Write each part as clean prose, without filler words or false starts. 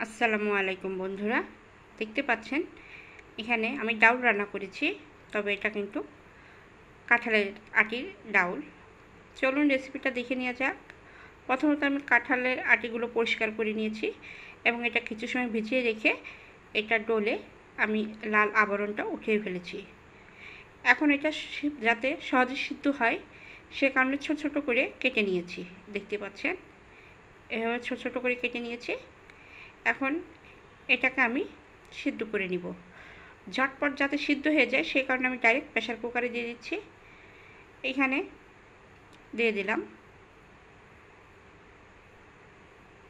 আসসালামু আলাইকুম বন্ধুরা, দেখতে পাচ্ছেন এখানে আমি ডাউল রান্না করেছি। তবে এটা কিন্তু কাঁঠালের আটির ডাউল। চলুন রেসিপিটা দেখে নেওয়া যাক। প্রথমত আমি কাঁঠালের আটিগুলো পরিষ্কার করে নিয়েছি এবং এটা কিছু সময় ভিজিয়ে রেখে এটা ডোলে আমি লাল আবরণটা উঠিয়ে ফেলেছি। এখন এটা যাতে সহজে সিদ্ধ হয় সে কারণে ছোট ছোট করে কেটে নিয়েছি। দেখতে পাচ্ছেন এভাবে ছোট ছোট করে কেটে নিয়েছি। এখন এটাকে আমি সিদ্ধ করে নিব। ঝটপট যাতে সিদ্ধ হয়ে যায় সেই কারণে আমি ডাইরেক্ট প্রেসার কুকারে দিয়ে দিচ্ছি। এখানে দিয়ে দিলাম।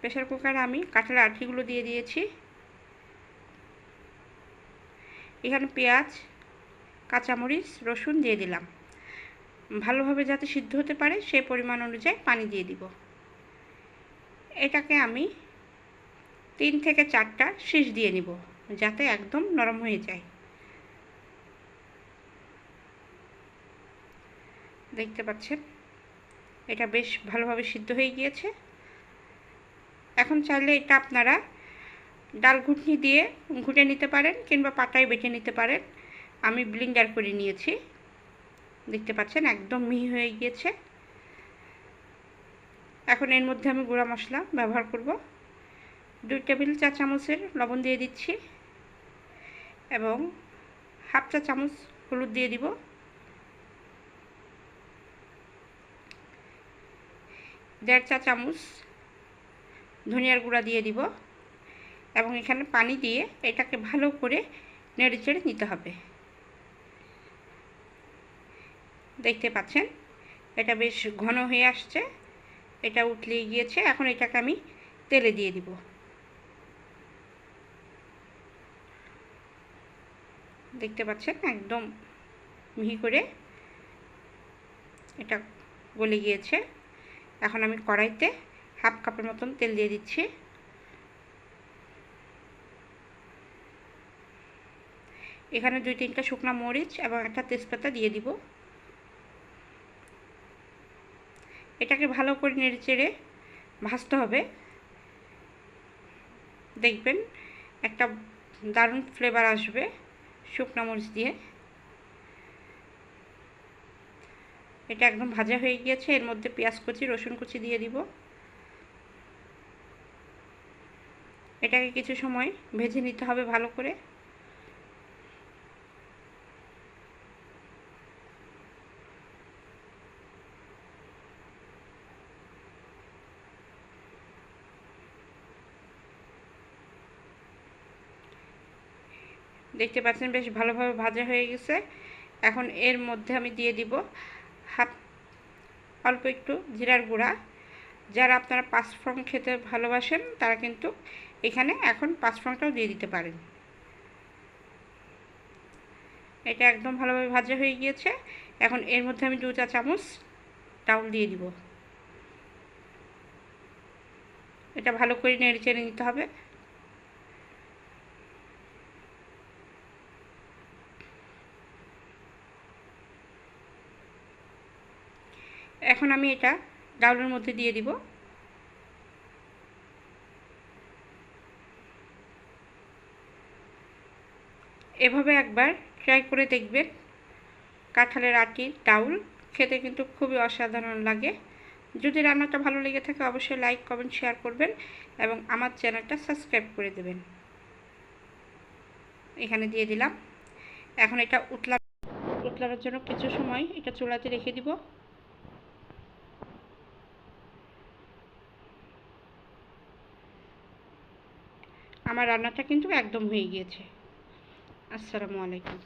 প্রেসার কুকারে আমি কাঁঠালের আটিগুলো দিয়ে দিয়েছি। এখানে পেঁয়াজ, কাঁচামরিচ, রসুন দিয়ে দিলাম। ভালোভাবে যাতে সিদ্ধ হতে পারে সেই পরিমাণ অনুযায়ী পানি দিয়ে দিব। এটাকে আমি 3 থেকে 4টা শীষ দিয়ে নিব যাতে একদম নরম হয়ে যায়। দেখতে পাচ্ছেন এটা বেশ ভালোভাবে সিদ্ধ হয়ে গিয়েছে। এখন চাইলে এটা আপনারা ডাল ঘুটনি দিয়ে ঘুটে নিতে পারেন কিংবা পাটায় বেটে নিতে পারেন। আমি ব্লেন্ডার করে নিয়েছি। দেখতে পাচ্ছেন একদম মিহি হয়ে গিয়েছে। এখন এর মধ্যে আমি গুঁড়া মশলা ব্যবহার করব। 2 টেবিল চা চামচের লবণ দিয়ে দিচ্ছি এবং হাফ চা চামচ হলুদ দিয়ে দিব। দেড় চা চামচ ধনিয়ার গুঁড়া দিয়ে দিব এবং এখানে পানি দিয়ে এটাকে ভালো করে নেড়েচেড়ে নিতে হবে। দেখতে পাচ্ছেন এটা বেশ ঘন হয়ে আসছে, এটা উতলে গিয়েছে। এখন এটাকে আমি তেলে দিয়ে দিব। দেখতে পাচ্ছেন একদম মিহি করে এটা গলে গিয়েছে। এখন আমি কড়াইতে হাফ কাপের মতন তেল দিয়ে দিচ্ছি। এখানে 2-3টা শুকনো মরিচ এবং একটা তেজপাতা দিয়ে দিব। এটাকে ভালো করে নেড়েচেড়ে ভাজতে হবে। দেখবেন একটা দারুণ ফ্লেভার আসবে শুকনো মরিচ দিয়ে। এটা একদম ভাজা হয়ে গিয়েছে। এর মধ্যে পেঁয়াজ কুচি, রসুন কুচি দিয়ে দিব। এটাকে কিছু সময় ভেজে নিতে হবে ভালো করে। দেখতে পাচ্ছেন বেশ ভালোভাবে ভাজা হয়ে গেছে। এখন এর মধ্যে আমি দিয়ে দিব অল্প একটু জিরার গুঁড়া। যারা আপনারা পাঁচফোড়ন খেতে ভালোবাসেন তারা কিন্তু এখানে এখন পাঁচফোড়নটাও দিয়ে দিতে পারেন। এটা একদম ভালোভাবে ভাজা হয়ে গিয়েছে। এখন এর মধ্যে আমি 2 চা চামচ ডাউল দিয়ে দিব। এটা ভালো করে নেড়েচেড়ে নিতে হবে। এখন আমি এটা ডাউলের মধ্যে দিয়ে দিব। এভাবে একবার ট্রাই করে দেখবেন। কাঁঠালের আটির ডাউল খেতে কিন্তু খুবই অসাধারণ লাগে। যদি রান্নাটা ভালো লেগে থাকে অবশ্যই লাইক, কমেন্ট, শেয়ার করবেন এবং আমার চ্যানেলটা সাবস্ক্রাইব করে দেবেন। এখানে দিয়ে দিলাম। এখন এটা উতলানোর জন্য কিছু সময় এটা চুলাতে রেখে দিব। আমার রান্নাটা কিন্তু একদম হয়ে গিয়েছে। আসসালামু আলাইকুম।